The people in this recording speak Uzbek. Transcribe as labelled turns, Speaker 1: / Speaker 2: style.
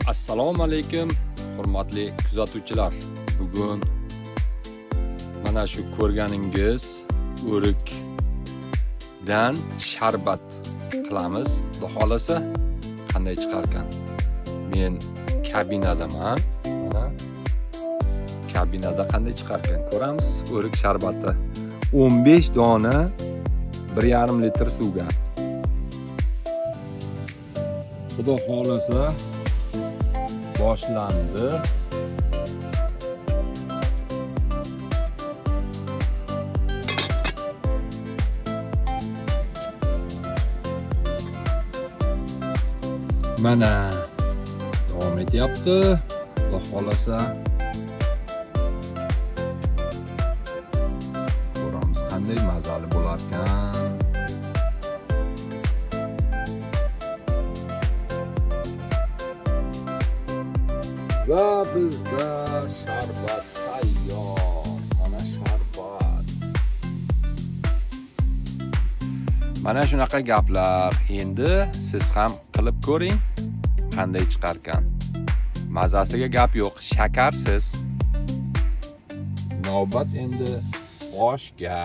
Speaker 1: Assalomu alaykum, hurmatli kuzatuvchilar. Bugun mana shu ko'rganingiz o'rikdan sharbat qilamiz. Xudo xolasa qanday chiqarkan. Men kabinadaman. Mana kabinada qanday chiqarkan ko'ramiz. O'rik sharbati 15 dona 1,5 litr suvga. Xudo xolasa boshlandi. Mana davom etyapti. Xudo xolasa ko'ramiz qanday mazali bo'lar ekan. Va bizda sharbat tayyor. Mana sharbat. Mana shunaqa gaplar. Endi siz ham qilib ko'ring, qanday chiqarkan. Mazasiga gap yo'q, shakarsiz. Navbat endi oshga.